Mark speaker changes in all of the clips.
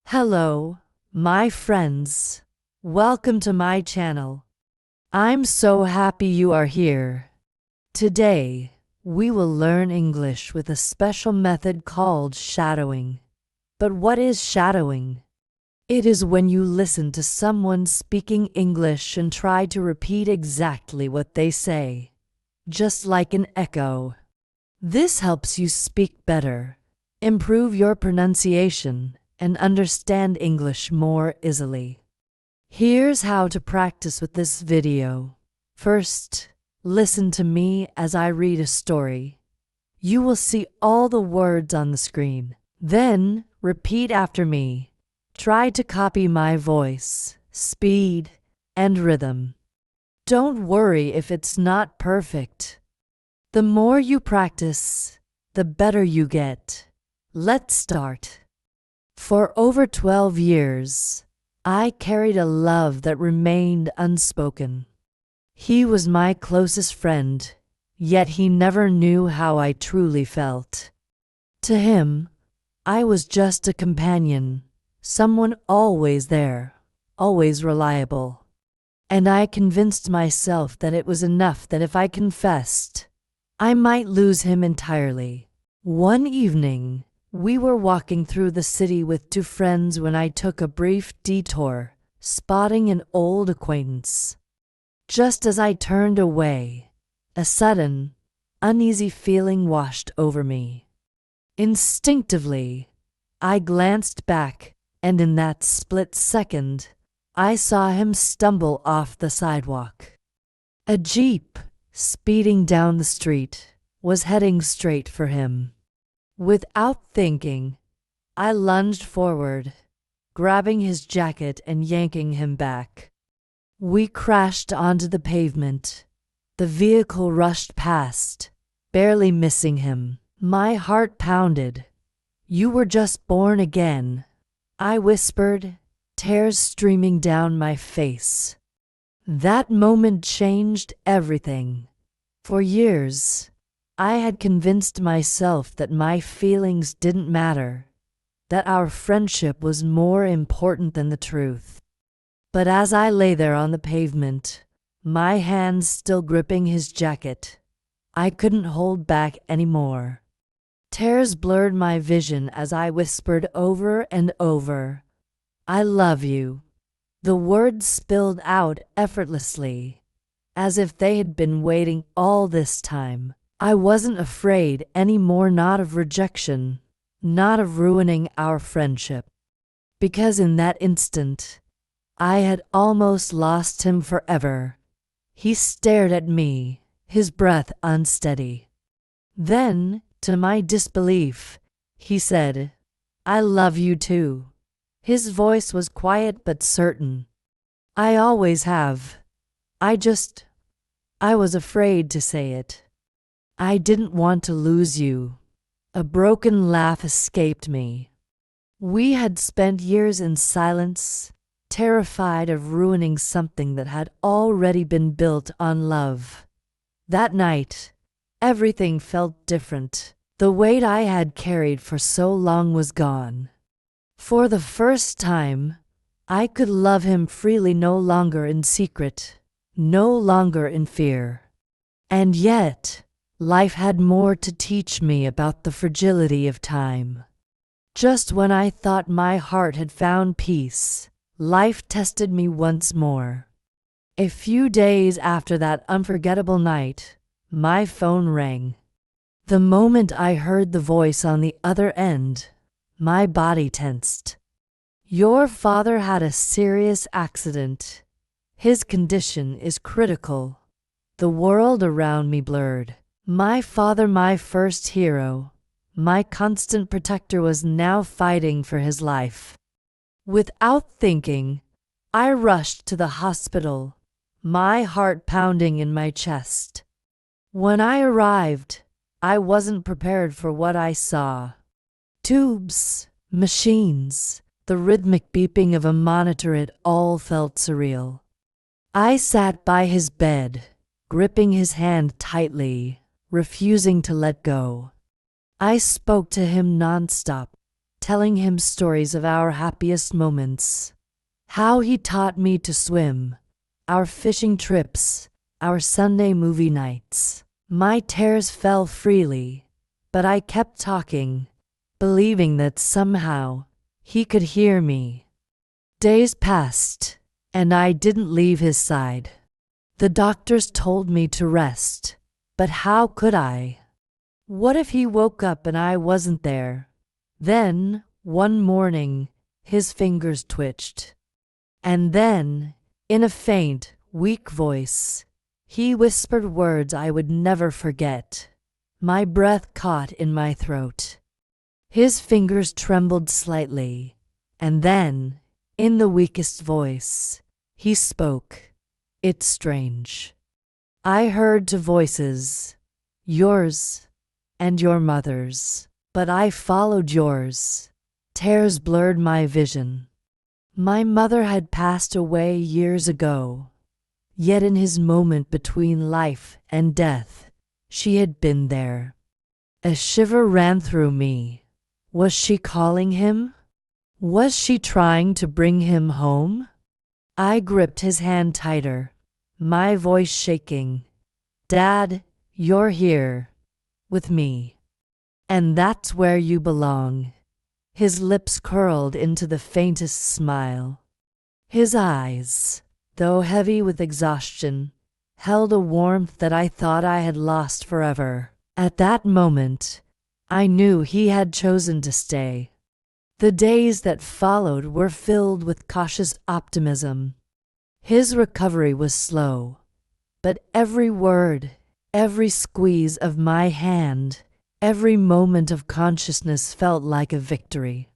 Speaker 1: Hello, my friends. Welcome to my channel. I'm so happy you are here. Today, we will learn English with a special method called shadowing. But what is shadowing? It is when you listen to someone speaking English and try to repeat exactly what they say, just like an echo. This helps you speak better, improve your pronunciation, and understand English more easily. Here's how to practice with this video. First, listen to me as I read a story. You will see all the words on the screen. Then, repeat after me. Try to copy my voice, speed, and rhythm. Don't worry if it's not perfect. The more you practice, the better you get. Let's start. For over 12 years, I carried a love that remained unspoken. He was my closest friend, yet he never knew how I truly felt. To him, I was just a companion, someone always there, always reliable. And I convinced myself that it was enough, that if I confessed, I might lose him entirely. One evening, we were walking through the city with two friends when I took a brief detour, spotting an old acquaintance. Just as I turned away, a sudden, uneasy feeling washed over me. Instinctively, I glanced back, and in that split second, I saw him stumble off the sidewalk. A jeep, speeding down the street, was heading straight for him. Without thinking, I lunged forward, grabbing his jacket and yanking him back. We crashed onto the pavement. The vehicle rushed past, barely missing him. My heart pounded. "You were just born again," I whispered, tears streaming down my face. That moment changed everything. For years, I had convinced myself that my feelings didn't matter, that our friendship was more important than the truth. But as I lay there on the pavement, my hands still gripping his jacket, I couldn't hold back anymore. Tears blurred my vision as I whispered over and over, "I love you." The words spilled out effortlessly, as if they had been waiting all this time. I wasn't afraid anymore, not of rejection, not of ruining our friendship. Because in that instant, I had almost lost him forever. He stared at me, his breath unsteady. Then, to my disbelief, he said, "I love you too." His voice was quiet but certain. "I always have. I was afraid to say it. I didn't want to lose you." A broken laugh escaped me. We had spent years in silence, terrified of ruining something that had already been built on love. That night, everything felt different. The weight I had carried for so long was gone. For the first time, I could love him freely, no longer in secret, no longer in fear. And yet, life had more to teach me about the fragility of time. Just when I thought my heart had found peace, life tested me once more. A few days after that unforgettable night, my phone rang. The moment I heard the voice on the other end, my body tensed. "Your father had a serious accident. His condition is critical." The world around me blurred. My father, my first hero, my constant protector, was now fighting for his life. Without thinking, I rushed to the hospital, my heart pounding in my chest. When I arrived, I wasn't prepared for what I saw. Tubes, machines, the rhythmic beeping of a monitor, it all felt surreal. I sat by his bed, gripping his hand tightly, refusing to let go. I spoke to him nonstop, telling him stories of our happiest moments. How he taught me to swim, our fishing trips, our Sunday movie nights. My tears fell freely, but I kept talking, believing that somehow he could hear me. Days passed, and I didn't leave his side. The doctors told me to rest, but how could I? What if he woke up and I wasn't there? Then, one morning, his fingers twitched. And then, in a faint, weak voice, he whispered words I would never forget. My breath caught in my throat. His fingers trembled slightly, and then, in the weakest voice, he spoke. It's strange. I heard two voices, yours and your mother's, but I followed yours. Tears blurred my vision. My mother had passed away years ago, yet in his moment between life and death, she had been there. A shiver ran through me. Was she calling him? Was she trying to bring him home? I gripped his hand tighter, my voice shaking. Dad, you're here, with me. And that's where you belong. His lips curled into the faintest smile. His eyes, though heavy with exhaustion, held a warmth that I thought I had lost forever. At that moment, I knew he had chosen to stay. The days that followed were filled with cautious optimism. His recovery was slow, but every word, every squeeze of my hand, every moment of consciousness felt like a victory.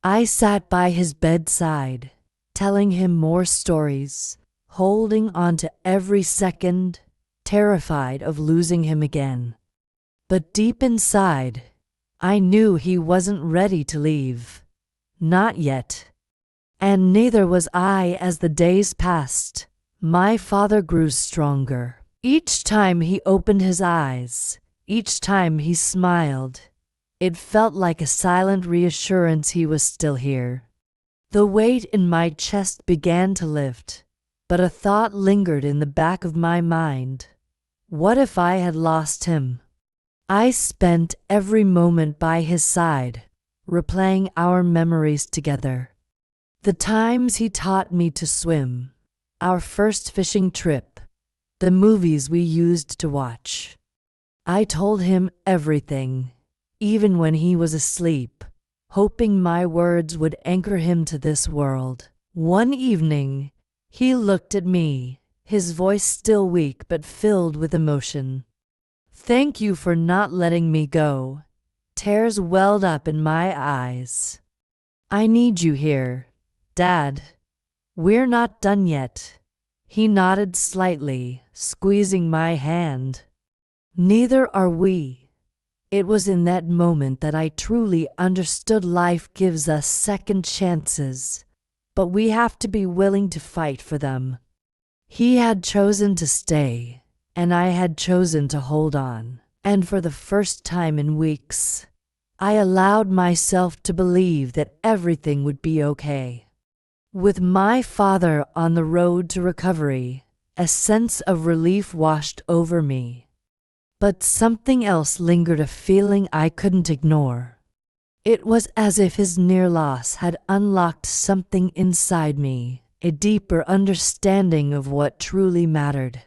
Speaker 1: I sat by his bedside, telling him more stories, holding on to every second, terrified of losing him again. But deep inside, I knew he wasn't ready to leave. Not yet. And neither was I as the days passed. My father grew stronger. Each time he opened his eyes, each time he smiled, it felt like a silent reassurance he was still here. The weight in my chest began to lift, but a thought lingered in the back of my mind. What if I had lost him? I spent every moment by his side, replaying our memories together. The times he taught me to swim, our first fishing trip, the movies we used to watch. I told him everything, even when he was asleep, hoping my words would anchor him to this world. One evening, he looked at me, his voice still weak but filled with emotion. Thank you for not letting me go. Tears welled up in my eyes. I need you here, Dad. We're not done yet. He nodded slightly, squeezing my hand. Neither are we. It was in that moment that I truly understood life gives us second chances, but we have to be willing to fight for them. He had chosen to stay, and I had chosen to hold on. And for the first time in weeks, I allowed myself to believe that everything would be okay. With my father on the road to recovery, a sense of relief washed over me. But something else lingered, a feeling I couldn't ignore. It was as if his near loss had unlocked something inside me, a deeper understanding of what truly mattered.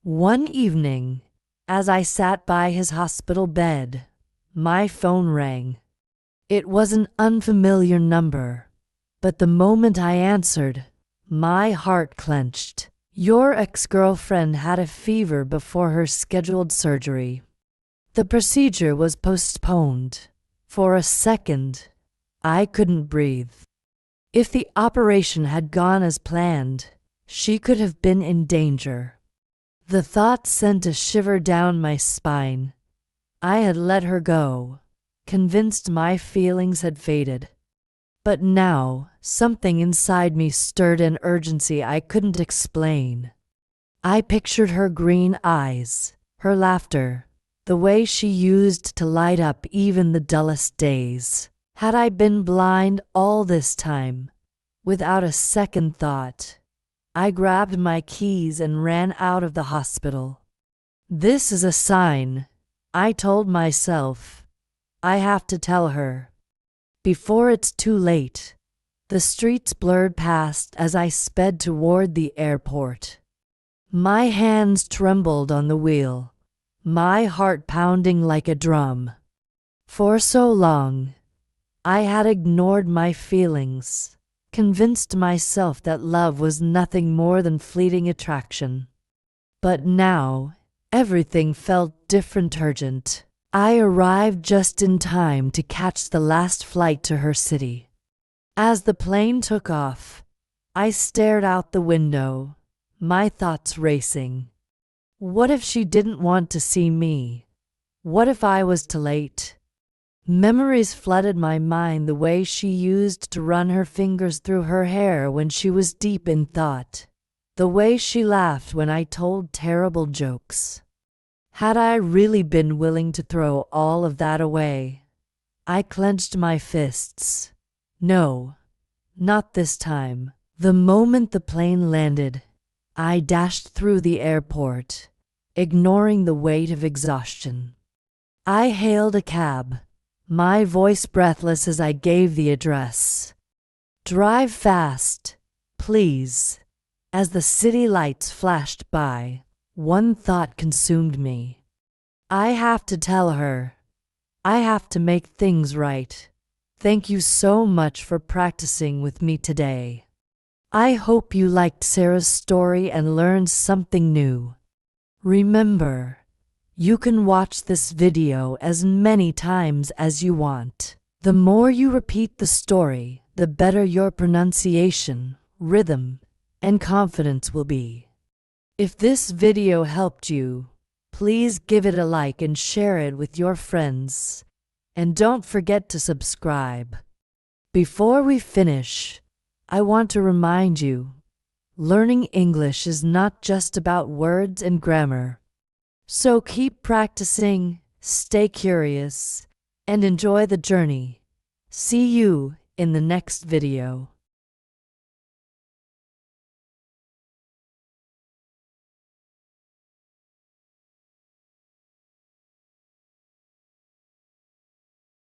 Speaker 1: One evening, as I sat by his hospital bed, my phone rang. It was an unfamiliar number, but the moment I answered, my heart clenched. Your ex-girlfriend had a fever before her scheduled surgery. The procedure was postponed. For a second, I couldn't breathe. If the operation had gone as planned, she could have been in danger. The thought sent a shiver down my spine. I had let her go, convinced my feelings had faded. But now, something inside me stirred an urgency I couldn't explain. I pictured her green eyes, her laughter, the way she used to light up even the dullest days. Had I been blind all this time? Without a second thought, I grabbed my keys and ran out of the hospital. This is a sign, I told myself. I have to tell her. Before it's too late. The streets blurred past as I sped toward the airport. My hands trembled on the wheel, my heart pounding like a drum. For so long, I had ignored my feelings, convinced myself that love was nothing more than fleeting attraction. But now, everything felt different, urgent. I arrived just in time to catch the last flight to her city. As the plane took off, I stared out the window, my thoughts racing. What if she didn't want to see me? What if I was too late? Memories flooded my mind, the way she used to run her fingers through her hair when she was deep in thought, the way she laughed when I told terrible jokes. Had I really been willing to throw all of that away? I clenched my fists. No, not this time. The moment the plane landed, I dashed through the airport, ignoring the weight of exhaustion. I hailed a cab, my voice breathless as I gave the address. Drive fast, please. As the city lights flashed by, one thought consumed me. I have to tell her. I have to make things right. Thank you so much for practicing with me today. I hope you liked Sarah's story and learned something new. Remember, you can watch this video as many times as you want. The more you repeat the story, the better your pronunciation, rhythm, and confidence will be. If this video helped you, please give it a like and share it with your friends. And don't forget to subscribe. Before we finish, I want to remind you, learning English is not just about words and grammar. So keep practicing, stay curious, and enjoy the journey. See you in the next video.